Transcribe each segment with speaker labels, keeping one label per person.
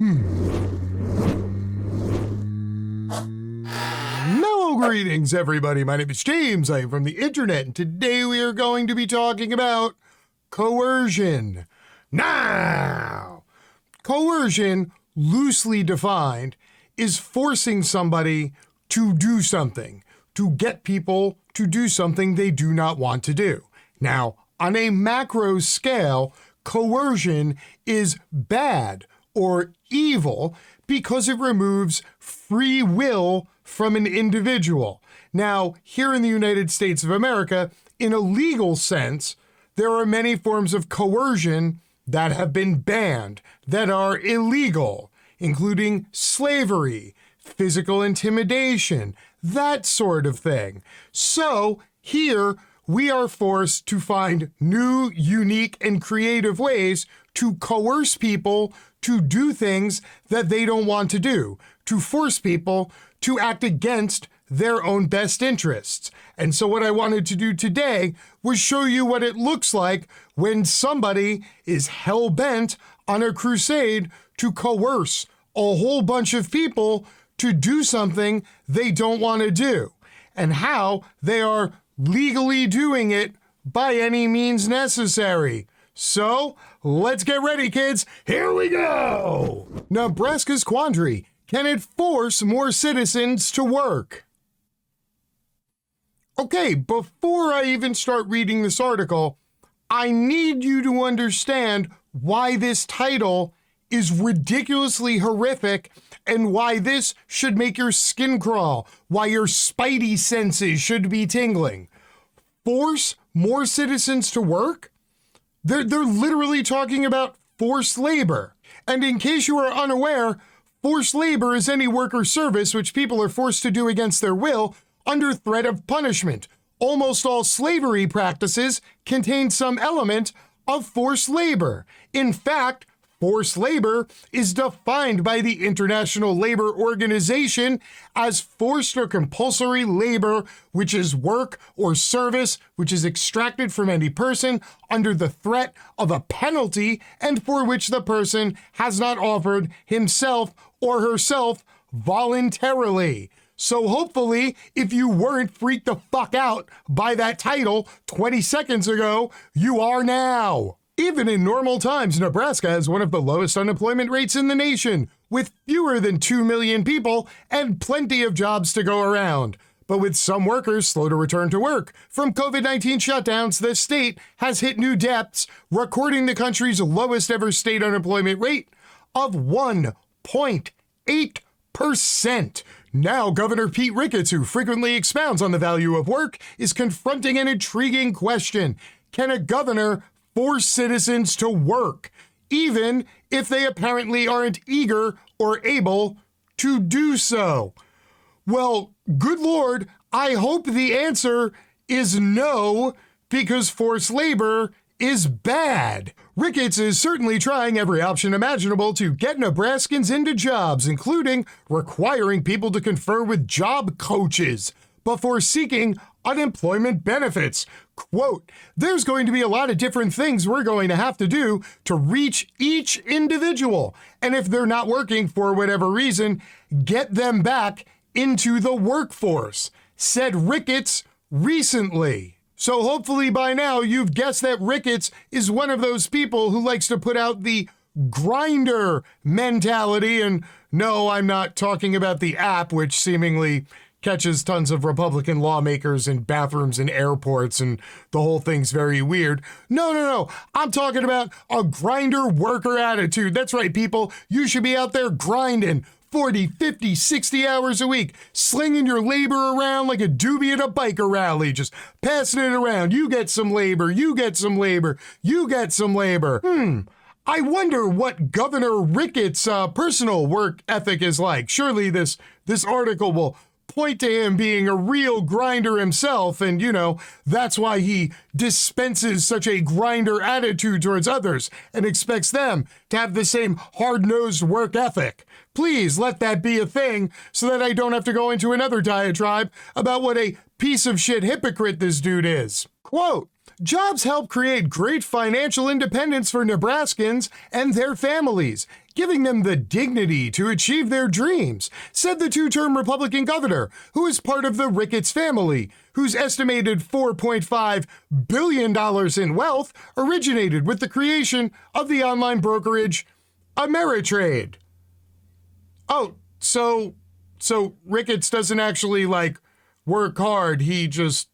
Speaker 1: Hello, greetings, everybody. My name is James. I am from the internet, and today we are going to be talking about coercion. Now, coercion, loosely defined, is forcing somebody to do something, to get people to do something they do not want to do. Now, on a macro scale, coercion is bad or evil because it removes free will from an individual. Now, here in the United States of America, in a legal sense, there are many forms of coercion that have been banned, that are illegal, including slavery, physical intimidation, that sort of thing. So, here, we are forced to find new, unique, and creative ways to coerce people to do things that they don't want to do, to force people to act against their own best interests. And so what I wanted to do today was show you what it looks like when somebody is hell-bent on a crusade to coerce a whole bunch of people to do something they don't want to do, and how they are legally doing it by any means necessary. So, let's get ready, kids. Here we go! Nebraska's quandary. Can it force more citizens to work? Okay, before I even start reading this article, I need you to understand why this title is ridiculously horrific and why this should make your skin crawl, why your spidey senses should be tingling. Force more citizens to work? They're literally talking about forced labor. And in case you are unaware, forced labor is any work or service which people are forced to do against their will under threat of punishment. Almost all slavery practices contain some element of forced labor. In fact, forced labor is defined by the International Labor Organization as forced or compulsory labor, which is work or service which is extracted from any person under the threat of a penalty and for which the person has not offered himself or herself voluntarily. So hopefully, if you weren't freaked the fuck out by that title 20 seconds ago, you are now. Even in normal times, Nebraska has one of the lowest unemployment rates in the nation, with fewer than 2 million people and plenty of jobs to go around. But with some workers slow to return to work from COVID-19 shutdowns, the state has hit new depths, recording the country's lowest ever state unemployment rate of 1.8%. Now, Governor Pete Ricketts, who frequently expounds on the value of work, is confronting an intriguing question. Can a governor force citizens to work, even if they apparently aren't eager or able to do so? Well, good Lord, I hope the answer is no, because forced labor is bad. Ricketts is certainly trying every option imaginable to get Nebraskans into jobs, including requiring people to confer with job coaches before seeking unemployment benefits. Quote, there's going to be a lot of different things we're going to have to do to reach each individual. And if they're not working for whatever reason, get them back into the workforce, said Ricketts recently. So hopefully by now you've guessed that Ricketts is one of those people who likes to put out the grinder mentality. And no, I'm not talking about the app, which seemingly catches tons of Republican lawmakers in bathrooms and airports, and the whole thing's very weird. No. I'm talking about a grinder worker attitude. That's right, people. You should be out there grinding 40, 50, 60 hours a week, slinging your labor around like a doobie at a biker rally, just passing it around. You get some labor, you get some labor, you get some labor. I wonder what Governor Ricketts' personal work ethic is like. Surely this article will point to him being a real grinder himself, and, that's why he dispenses such a grinder attitude towards others and expects them to have the same hard-nosed work ethic. Please let that be a thing so that I don't have to go into another diatribe about what a piece of shit hypocrite this dude is. Quote, jobs help create great financial independence for Nebraskans and their families, giving them the dignity to achieve their dreams, said the two-term Republican governor, who is part of the Ricketts family, whose estimated $4.5 billion in wealth originated with the creation of the online brokerage Ameritrade. Oh, so Ricketts doesn't actually, work hard. He just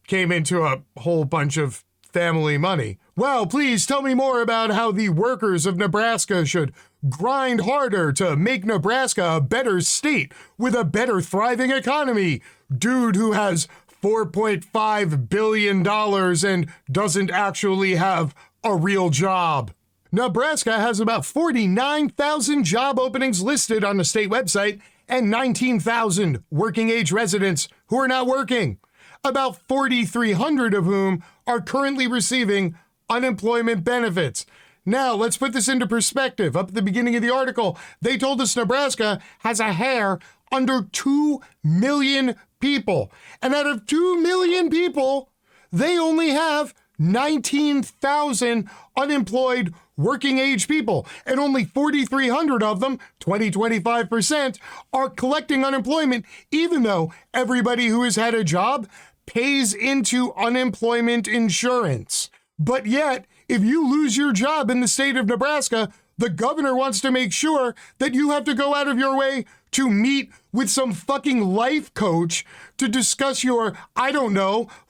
Speaker 1: came into a whole bunch of family money. Well, please tell me more about how the workers of Nebraska should grind harder to make Nebraska a better state with a better thriving economy. Dude who has $4.5 billion and doesn't actually have a real job. Nebraska has about 49,000 job openings listed on the state website and 19,000 working-age residents who are not working, about 4,300 of whom are currently receiving unemployment benefits. Now, let's put this into perspective. Up at the beginning of the article, they told us Nebraska has a hair under 2 million people. And out of 2 million people, they only have 19,000 unemployed working age people, and only 4,300 of them, 25%, are collecting unemployment, even though everybody who has had a job pays into unemployment insurance. But yet, if you lose your job in the state of Nebraska, the governor wants to make sure that you have to go out of your way to meet with some fucking life coach to discuss your,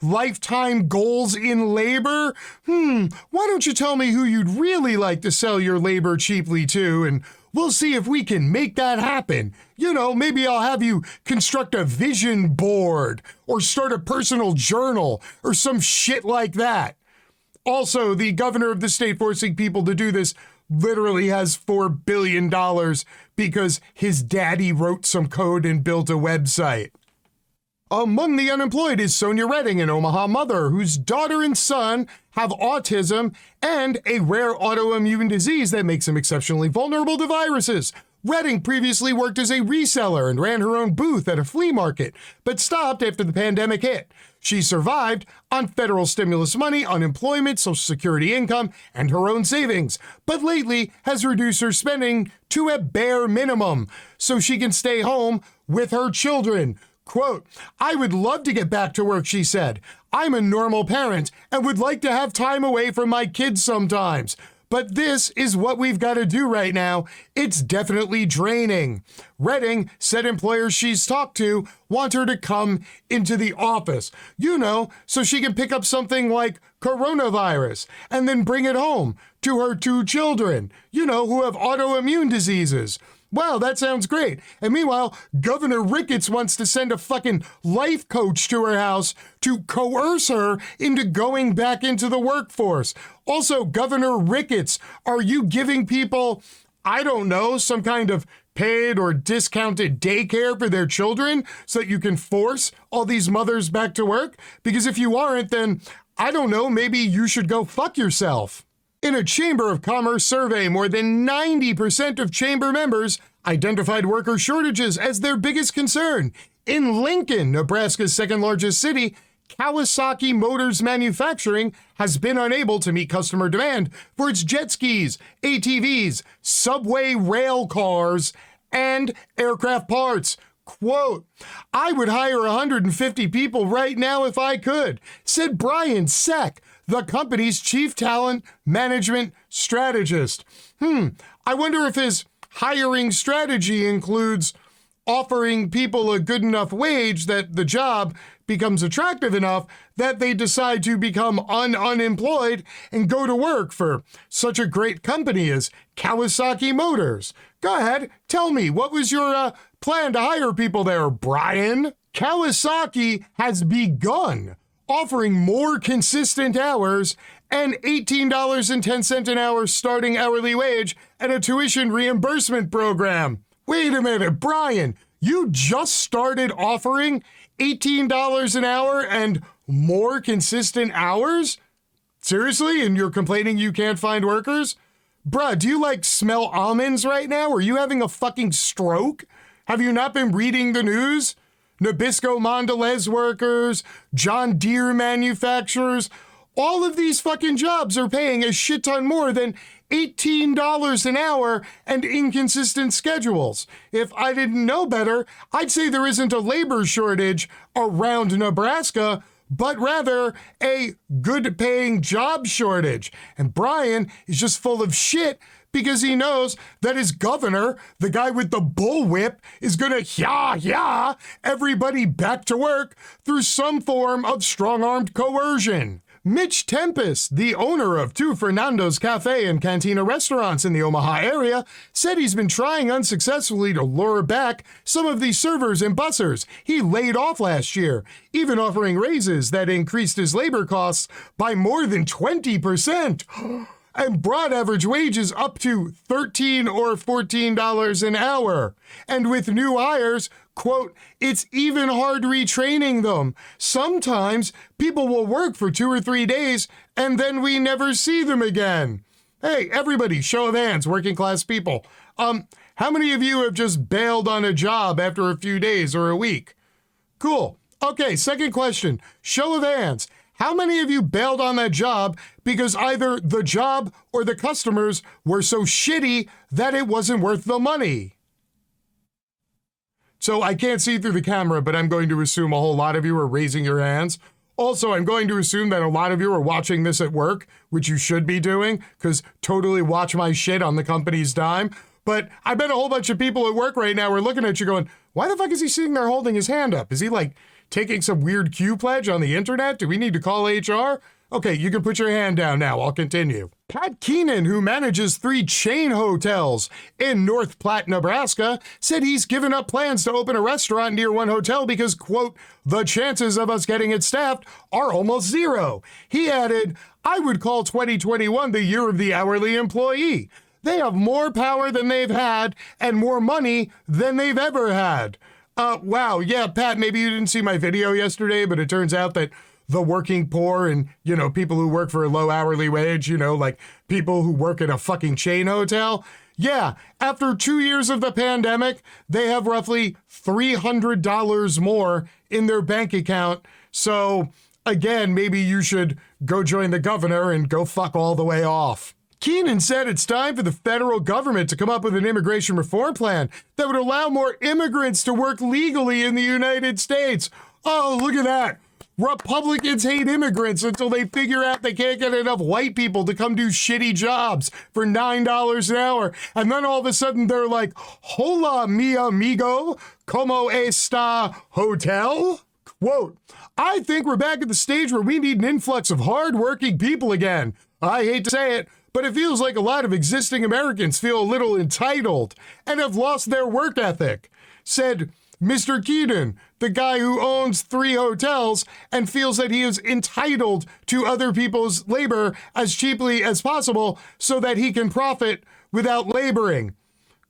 Speaker 1: lifetime goals in labor. Why don't you tell me who you'd really like to sell your labor cheaply to, and we'll see if we can make that happen. Maybe I'll have you construct a vision board or start a personal journal or some shit like that. Also, the governor of the state forcing people to do this literally has $4 billion because his daddy wrote some code and built a website. Among the unemployed is Sonya, an Omaha mother whose daughter and son have autism and a rare autoimmune disease that makes them exceptionally vulnerable to viruses. Redding previously worked as a reseller and ran her own booth at a flea market, but stopped after the pandemic hit. She survived on federal stimulus money, unemployment, Social Security income, and her own savings, but lately has reduced her spending to a bare minimum so she can stay home with her children. Quote, "I would love to get back to work," she said. "I'm a normal parent and would like to have time away from my kids sometimes. But this is what we've got to do right now. It's definitely draining." Redding said employers she's talked to want her to come into the office, so she can pick up something like coronavirus and then bring it home to her 2 children, who have autoimmune diseases. Wow, that sounds great. And meanwhile, Governor Ricketts wants to send a fucking life coach to her house to coerce her into going back into the workforce. Also, Governor Ricketts, are you giving people, some kind of paid or discounted daycare for their children so that you can force all these mothers back to work? Because if you aren't, then, maybe you should go fuck yourself. In a Chamber of Commerce survey, more than 90% of chamber members identified worker shortages as their biggest concern. In Lincoln, Nebraska's second-largest city, Kawasaki Motors Manufacturing has been unable to meet customer demand for its jet skis, ATVs, subway rail cars, and aircraft parts. Quote, "I would hire 150 people right now if I could," said Brian Seck, the company's chief talent management strategist. I wonder if his hiring strategy includes offering people a good enough wage that the job becomes attractive enough that they decide to become unemployed and go to work for such a great company as Kawasaki Motors. Go ahead, tell me, what was your plan to hire people there, Brian? Kawasaki has begun offering more consistent hours and $18.10 an hour starting hourly wage and a tuition reimbursement program. Wait a minute, Brian, you just started offering $18 an hour and more consistent hours? Seriously? And you're complaining you can't find workers? Bruh, do you smell almonds right now? Are you having a fucking stroke? Have you not been reading the news? Nabisco Mondelez workers, John Deere manufacturers, all of these fucking jobs are paying a shit ton more than $18 an hour and inconsistent schedules. If I didn't know better, I'd say there isn't a labor shortage around Nebraska, but rather a good-paying job shortage. And Brian is just full of shit because he knows that his governor, the guy with the bullwhip, is gonna everybody back to work through some form of strong-armed coercion. Mitch Tempest, the owner of two Fernando's Cafe and Cantina restaurants in the Omaha area, said he's been trying unsuccessfully to lure back some of the servers and bussers he laid off last year, even offering raises that increased his labor costs by more than 20%. And brought average wages up to $13 or $14 an hour. And with new hires, quote, it's even hard retraining them. Sometimes people will work for 2 or 3 days and then we never see them again. Hey, everybody, show of hands, working class people. How many of you have just bailed on a job after a few days or a week? Cool. Okay, second question. Show of hands. How many of you bailed on that job because either the job or the customers were so shitty that it wasn't worth the money? So I can't see through the camera, but I'm going to assume a whole lot of you are raising your hands. Also, I'm going to assume that a lot of you are watching this at work, which you should be doing, because totally watch my shit on the company's dime. But I bet a whole bunch of people at work right now are looking at you going, why the fuck is he sitting there holding his hand up? Is he like taking some weird Q pledge on the internet? Do we need to call HR? Okay, you can put your hand down now. I'll continue. Pat Keaton, who manages 3 chain hotels in North Platte, Nebraska, said he's given up plans to open a restaurant near one hotel because, quote, the chances of us getting it staffed are almost zero. He added, I would call 2021 the year of the hourly employee. They have more power than they've had and more money than they've ever had. Wow, yeah, Pat, maybe you didn't see my video yesterday, but it turns out that the working poor and, people who work for a low hourly wage, like people who work at a fucking chain hotel. Yeah, after 2 years of the pandemic, they have roughly $300 more in their bank account. So, again, maybe you should go join the governor and go fuck all the way off. Keaton said it's time for the federal government to come up with an immigration reform plan that would allow more immigrants to work legally in the United States. Oh, look at that. Republicans hate immigrants until they figure out they can't get enough white people to come do shitty jobs for $9 an hour. And then all of a sudden they're like, hola, mi amigo, como esta hotel? Quote, I think we're back at the stage where we need an influx of hard-working people again. I hate to say it, but it feels like a lot of existing Americans feel a little entitled and have lost their work ethic, said Mr. Keaton, the guy who owns 3 hotels and feels that he is entitled to other people's labor as cheaply as possible so that he can profit without laboring.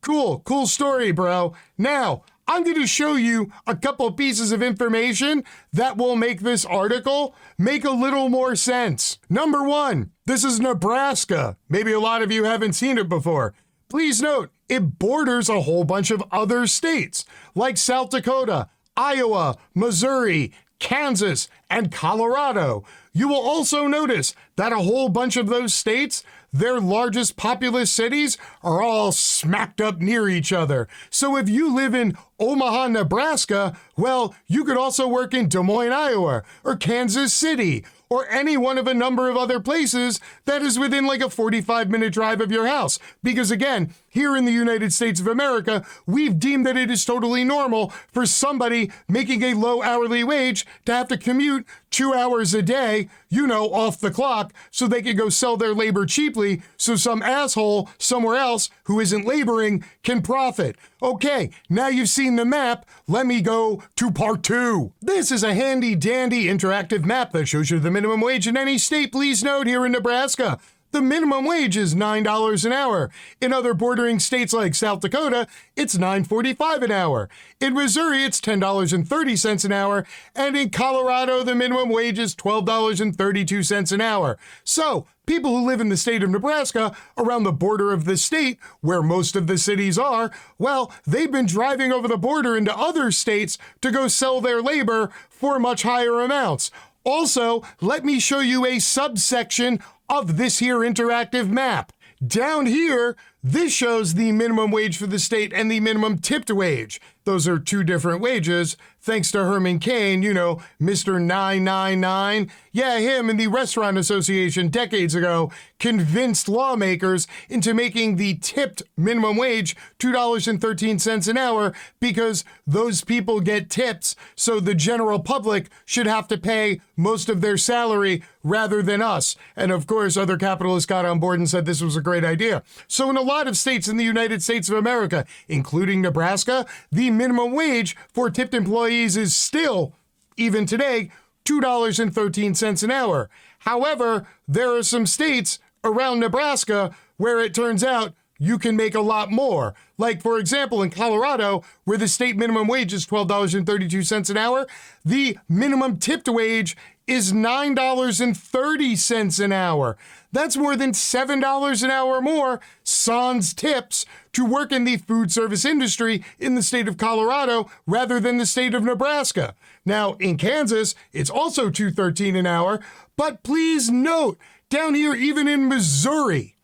Speaker 1: Cool story, bro. Now, I'm going to show you a couple pieces of information that will make this article make a little more sense. Number 1, this is Nebraska. Maybe a lot of you haven't seen it before. Please note, it borders a whole bunch of other states like South Dakota, Iowa, Missouri, Kansas, and Colorado. You will also notice that a whole bunch of those states, their largest populous cities, are all smacked up near each other. So if you live in Omaha, Nebraska, well, you could also work in Des Moines, Iowa, or Kansas City, or any one of a number of other places that is within like a 45-minute drive of your house. Because again, here in the United States of America, we've deemed that it is totally normal for somebody making a low hourly wage to have to commute 2 hours a day, off the clock, so they can go sell their labor cheaply so some asshole somewhere else who isn't laboring can profit. Okay, now you've seen the map, let me go to part 2. This is a handy dandy interactive map that shows you the minimum wage in any state. Please note here in Nebraska, the minimum wage is $9 an hour. In other bordering states like South Dakota, it's $9.45 an hour. In Missouri, it's $10.30 an hour. And in Colorado, the minimum wage is $12.32 an hour. So, people who live in the state of Nebraska, around the border of the state, where most of the cities are, well, they've been driving over the border into other states to go sell their labor for much higher amounts. Also, let me show you a subsection of this here interactive map. Down here, this shows the minimum wage for the state and the minimum tipped wage. Those are two different wages. Thanks to Herman Cain, you know, Mr. 999. Yeah, him and the Restaurant Association decades ago convinced lawmakers into making the tipped minimum wage $2.13 an hour because those people get tips, so the general public should have to pay most of their salary rather than us. And of course, other capitalists got on board and said this was a great idea. So in a lot of states in the United States of America, including Nebraska, the minimum wage for tipped employees is still, even today, $2.13 an hour. However, there are some states around Nebraska where it turns out you can make a lot more. Like, for example, in Colorado, where the state minimum wage is $12.32 an hour, the minimum tipped wage is $9.30 an hour. That's more than $7 an hour more, sans tips, to work in the food service industry in the state of Colorado rather than the state of Nebraska. Now, in Kansas, it's also $2.13 an hour, but please note, down here, even in Missouri,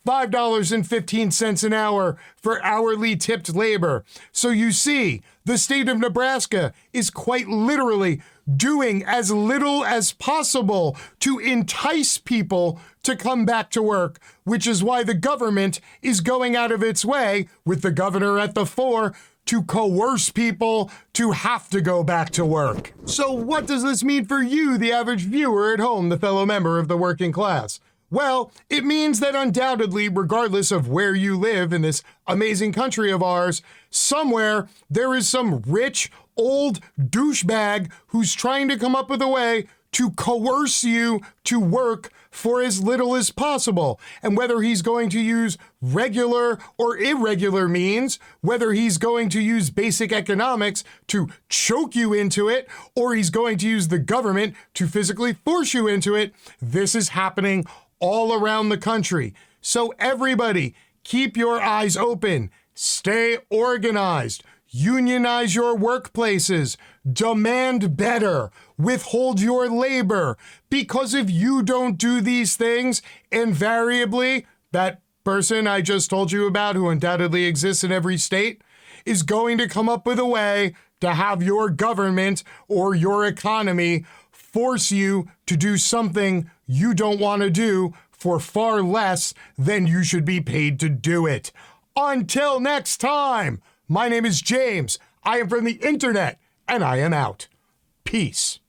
Speaker 1: $5.15 an hour for hourly tipped labor. So you see, the state of Nebraska is quite literally doing as little as possible to entice people to come back to work, which is why the government is going out of its way, with the governor at the fore, to coerce people to have to go back to work. So what does this mean for you, the average viewer at home, the fellow member of the working class? Well, it means that undoubtedly, regardless of where you live in this amazing country of ours, somewhere there is some rich, old douchebag who's trying to come up with a way to coerce you to work for as little as possible. And whether he's going to use regular or irregular means, whether he's going to use basic economics to choke you into it, or he's going to use the government to physically force you into it, this is happening all around the country. So everybody, keep your eyes open, stay organized, unionize your workplaces, demand better, withhold your labor, because if you don't do these things, invariably, that person I just told you about, who undoubtedly exists in every state, is going to come up with a way to have your government or your economy force you to do something you don't want to do for far less than you should be paid to do it. Until next time, my name is James. I am from the internet, and I am out. Peace.